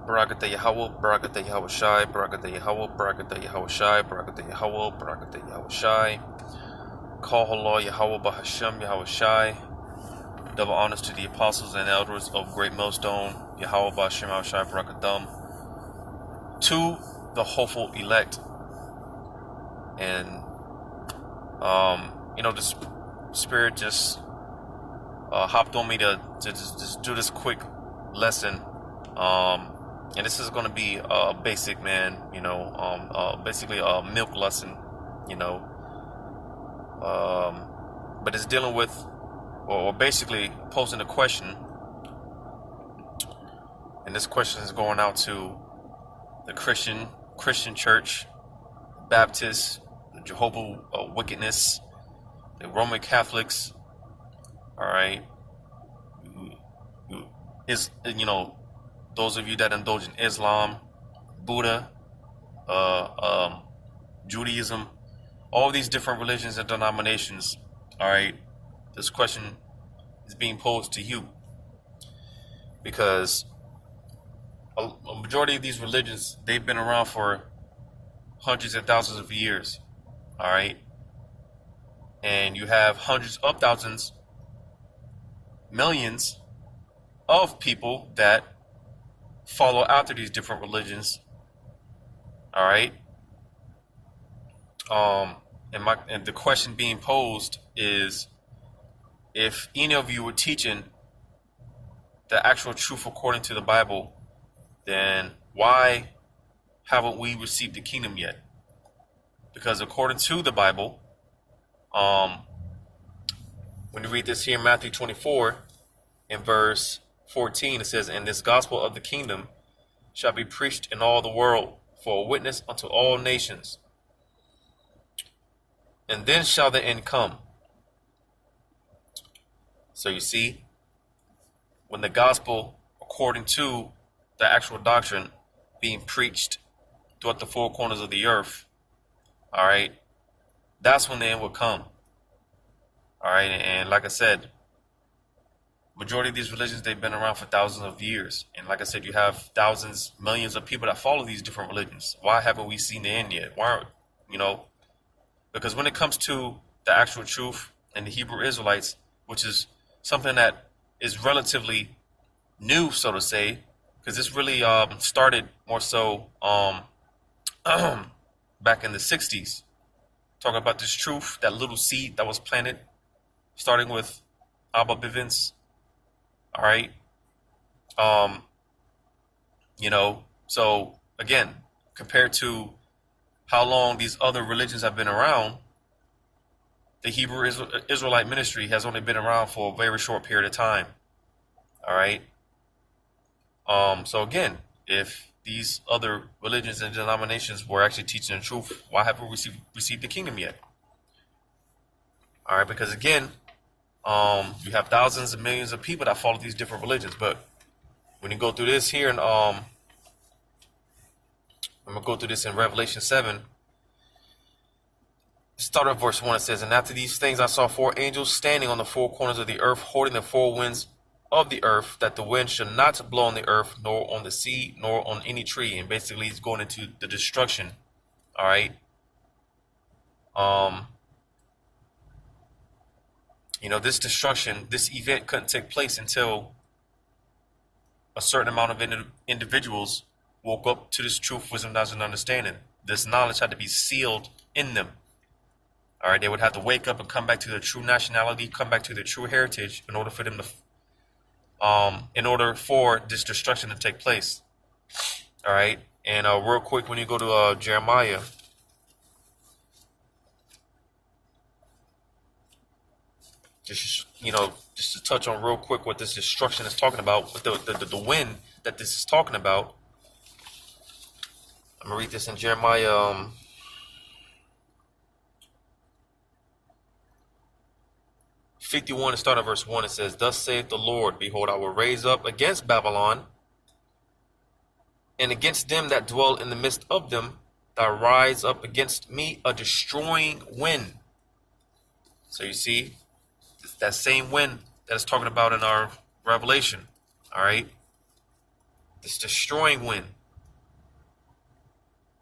Barakatah Yahweh, Barakatah Yahweh Shai, Barakatah Yahweh, Barakatah Yahweh Shai, Barakatah Yahweh, Barakatah Yahweh Shai. Call Allah Yahweh Bahashem Yahweh Shai. Double honors to the apostles and elders of Great Millstone, Yahweh Bahashem Yahweh Shai, Barakatam. To the hopeful elect. And, this spirit just hopped on me to just do this quick lesson. And this is going to be basic, man, basically a milk lesson, but it's dealing with, or basically posing a question. And this question is going out to the Christian church, Baptists, the Jehovah's Wickedness, the Roman Catholics, all right, those of you that indulge in Islam, Buddha, Judaism, all these different religions and denominations, all right, this question is being posed to you because a majority of these religions, they've been around for hundreds and thousands of years, all right, and you have hundreds of thousands, millions of people that follow after these different religions, all right. And the question being posed is, if any of you were teaching the actual truth according to the Bible, then why haven't we received the kingdom yet? Because according to the Bible, when you read this here in Matthew 24 in verse 14, it says, "And this gospel of the kingdom shall be preached in all the world for a witness unto all nations. And then shall the end come." So you see, when the gospel, according to the actual doctrine, being preached throughout the four corners of the earth, all right, that's when the end will come. All right, and like I said, majority of these religions, they've been around for thousands of years. And like I said, you have thousands, millions of people that follow these different religions. Why haven't we seen the end yet? Why, because when it comes to the actual truth and the Hebrew Israelites, which is something that is relatively new, so to say, because this really started more so back in the 60s, talking about this truth, that little seed that was planted, starting with Abba Bivens. All right. So again, compared to how long these other religions have been around, the Hebrew Israelite ministry has only been around for a very short period of time. All right. So again, if these other religions and denominations were actually teaching the truth, why haven't we received the kingdom yet? All right, because again, you have thousands and millions of people that follow these different religions. But when you go through this here, and I'm going to go through this in Revelation 7, start at verse 1. It says, "And after these things I saw four angels standing on the four corners of the earth, holding the four winds of the earth, that the wind should not blow on the earth, nor on the sea, nor on any tree." And basically he's going into the destruction. All right. This destruction, this event couldn't take place until a certain amount of individuals woke up to this truth, wisdom, knowledge, and understanding. This knowledge had to be sealed in them. All right, they would have to wake up and come back to their true nationality, come back to their true heritage, in order for them to, in order for this destruction to take place. All right, and real quick, when you go to Jeremiah, just to touch on real quick what this destruction is talking about, with the wind that this is talking about. I'm gonna read this in Jeremiah 51 and start at verse 1. It says, "Thus saith the Lord, behold, I will raise up against Babylon and against them that dwell in the midst of them, that rise up against me a destroying wind." So you see, it's that same wind that is talking about in our Revelation. All right. this destroying wind.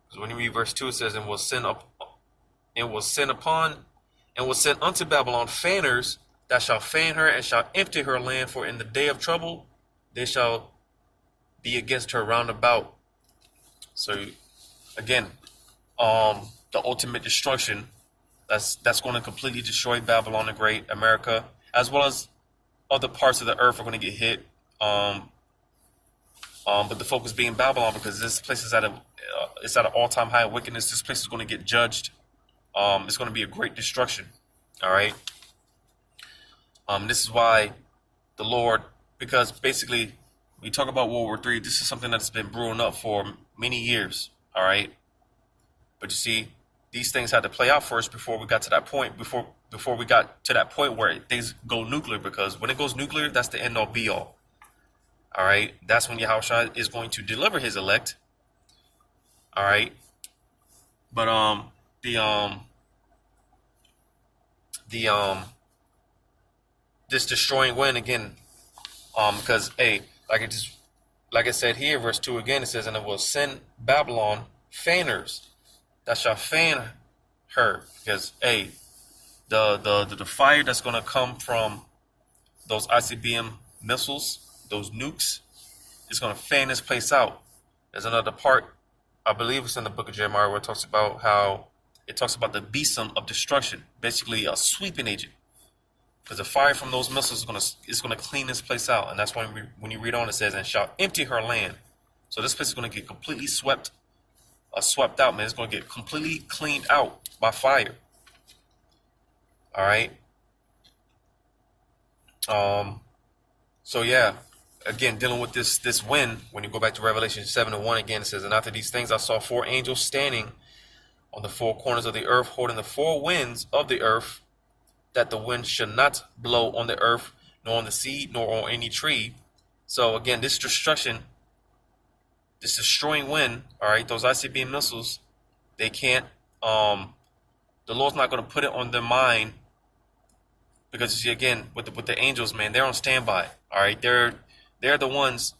Because when you read verse 2, it says, and will send upon, and will send unto Babylon fanners that shall fan her and shall empty her land, for in the day of trouble they shall be against her round about. So again, the ultimate destruction that's going to completely destroy Babylon the Great, America, as well as other parts of the earth are going to get hit. But the focus being Babylon, because this place is it's at an all-time high of wickedness. This place is going to get judged. It's going to be a great destruction. All right. This is why the Lord, because basically we talk about World War III. This is something that's been brewing up for many years. All right. But you see, these things had to play out first before we got to that point. Before we got to that point where things go nuclear, because when it goes nuclear, that's the end all be all. All right. That's when Yahushua is going to deliver his elect. All right. But this destroying wind again, because like I said here, verse 2 again, it says, and it will send Babylon fanners that shall fan her, because the fire that's going to come from those ICBM missiles, those nukes, is going to fan this place out. There's another part, I believe it's in the book of Jeremiah, where it talks about the besom of destruction, basically a sweeping agent. Because the fire from those missiles is going to clean this place out. And that's why when you read on, it says, and shall empty her land. So this place is going to get completely swept out, man. It's going to get completely cleaned out by fire. All right. So yeah, again, dealing with this wind, when you go back to Revelation 7:1 again, it says, and after these things I saw 4 angels standing on the 4 corners of the earth, holding the 4 winds of the earth, that the wind should not blow on the earth, nor on the seed, nor on any tree. So again, this destruction, this destroying wind, all right, those ICBM missiles, they can't, the Lord's not going to put it on their mind, because you see, again, with the angels, man, they're on standby. All right, they're the ones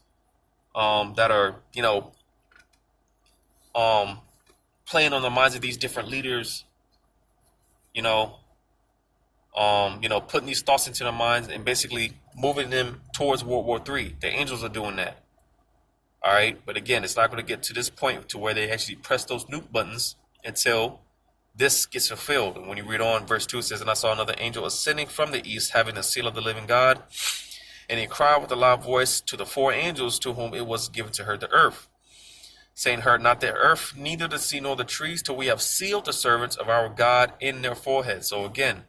that are, playing on the minds of these different leaders, putting these thoughts into their minds and basically moving them towards World War III. The angels are doing that. All right. But again, it's not going to get to this point to where they actually press those nuke buttons until this gets fulfilled. And when you read on, verse 2 says, and I saw another angel ascending from the east, having the seal of the living God. And he cried with a loud voice to the 4 angels to whom it was given to hurt the earth, saying, hurt not the earth, neither the sea nor the trees, till we have sealed the servants of our God in their foreheads. So again,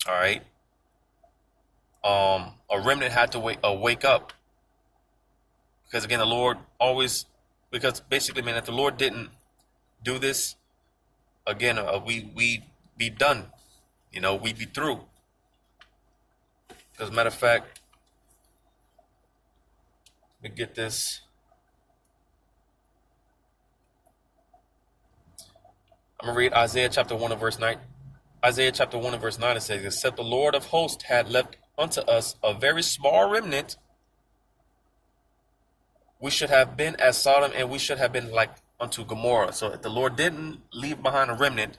all right, a remnant had to wake up, because again, the Lord always, because basically, man, if the Lord didn't do this, again, we'd be done, we'd be through. Because matter of fact, let me get this. I'm gonna read Isaiah chapter 1 and verse 9. Isaiah chapter 1 and verse 9, it says, except the Lord of hosts had left unto us a very small remnant, we should have been as Sodom, and we should have been like unto Gomorrah. So if the Lord didn't leave behind a remnant,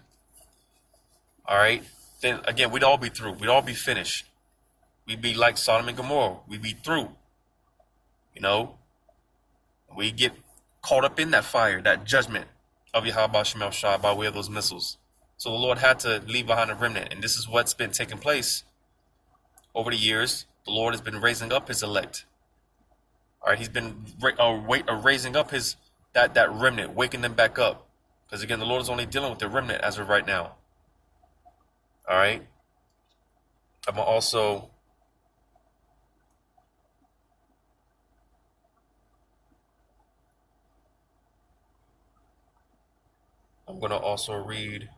all right, then again, we'd all be through. We'd all be finished. We'd be like Sodom and Gomorrah. We'd be through. We get caught up in that fire, that judgment of Yahweh Shemel Shah by way of those missiles. So the Lord had to leave behind a remnant. And this is what's been taking place over the years. The Lord has been raising up his elect. All right, he's been raising up that remnant, waking them back up. Because again, the Lord is only dealing with the remnant as of right now. All right. I'm going to also read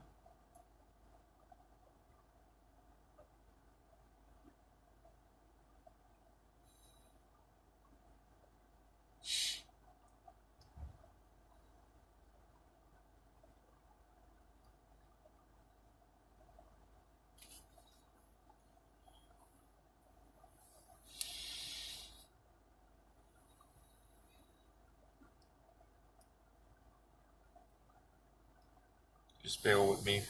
Just bear with me.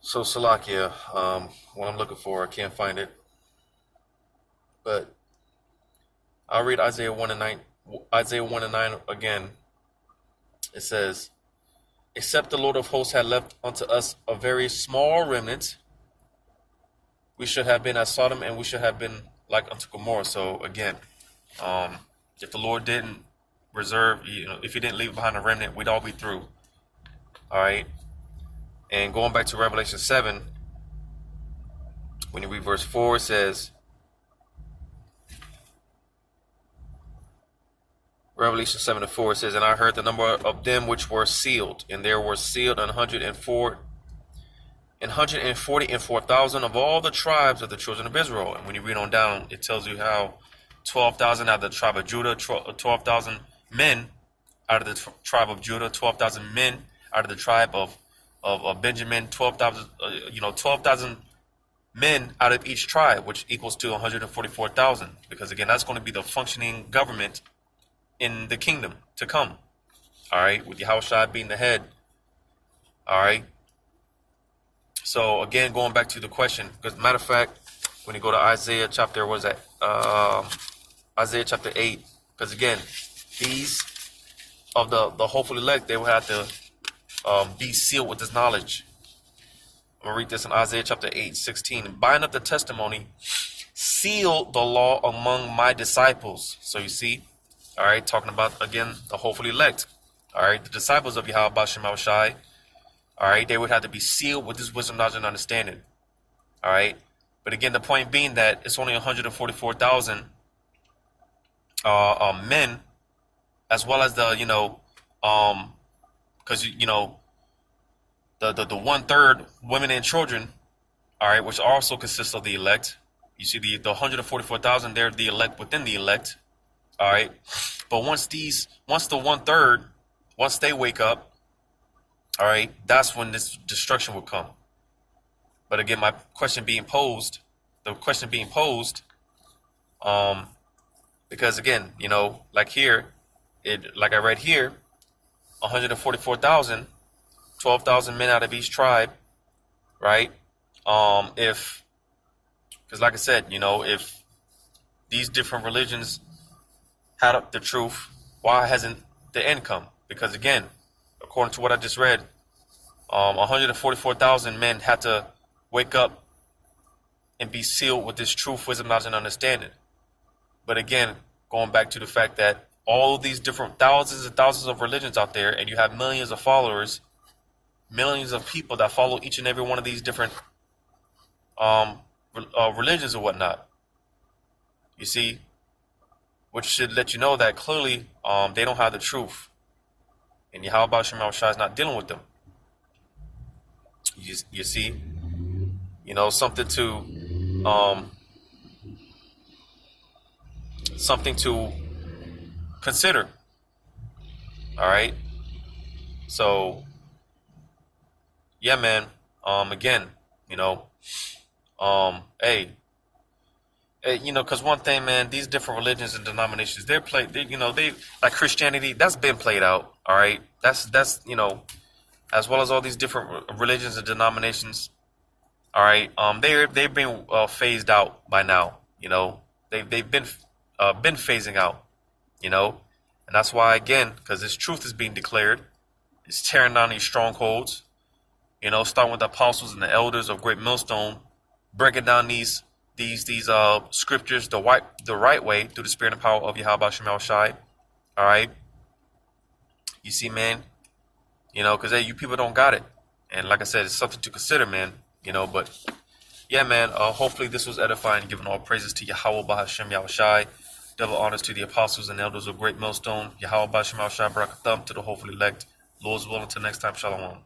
So Salakia, what I'm looking for, I can't find it, but I'll read Isaiah 1 and 9. Isaiah 1 and 9 again. It says, "Except the Lord of hosts had left unto us a very small remnant, we should have been as Sodom, and we should have been like unto Gomorrah." So again, if the Lord didn't reserve, if He didn't leave behind a remnant, we'd all be through. All right. And going back to Revelation 7, when you read verse 4, it says, Revelation 7 and 4, it says, "And I heard the number of them which were sealed, and there were sealed 144,000 of all the tribes of the children of Israel." And when you read on down, it tells you how 12,000 out of the tribe of Judah, 12,000 men out of the tribe of Judah, 12,000 men out of the tribe of Benjamin, 12,000, 12,000 men out of each tribe, which equals to 144,000. Because again, that's going to be the functioning government in the kingdom to come. All right, with Yahushua being the head. All right. So again, going back to the question, because matter of fact, when you go to Isaiah chapter, what is that? Isaiah chapter 8. Because again, these of the hopeful elect, they will have to be sealed with this knowledge. I'm going to read this in Isaiah chapter 8:16. "Bind up the testimony, seal the law among my disciples." So you see, all right, talking about, again, the hopeful elect. All right, the disciples of Yahweh Shem Shai. All right, they would have to be sealed with this wisdom, knowledge, and understanding. All right, but again, the point being that it's only 144,000 men, as well as the, because the 1/3 women and children, all right, which also consists of the elect. You see the 144,000, they're the elect within the elect, all right. But once the 1/3, once they wake up, all right, that's when this destruction will come. But again, the question being posed, because again, like here, like I read here, 144,000, 12,000 men out of each tribe, right? Because like I said, if these different religions had up the truth, why hasn't the end come? Because again, according to what I just read, 144,000 men had to wake up and be sealed with this truth, wisdom, knowledge, and understanding. But again, going back to the fact that all these different thousands and thousands of religions out there, and you have millions of followers, millions of people that follow each and every one of these different religions or whatnot. You see, which should let you know that clearly they don't have the truth, and Yahweh Shem Shai is not dealing with them. You see, something to consider. All right. So yeah, man. Again, because one thing, man, these different religions and denominations, they like Christianity, that's been played out. All right. That's as well as all these different religions and denominations. All right. They've been phased out by now. They've been phasing out. And that's why, again, because this truth is being declared, it's tearing down these strongholds. Starting with the apostles and the elders of Great Millstone, breaking down these scriptures the right way through the spirit and power of Yahweh Shem Shai. All right. You see, man. Because you people don't got it, and like I said, it's something to consider, man. But yeah, man. Hopefully this was edifying, giving all praises to Yahweh Bahashem Yahushai. Double honors to the apostles and elders of Great Millstone. Yahweh Bahashem Yahushai Barakatham to the hopeful elect. Lord's willing, until next time. Shalom.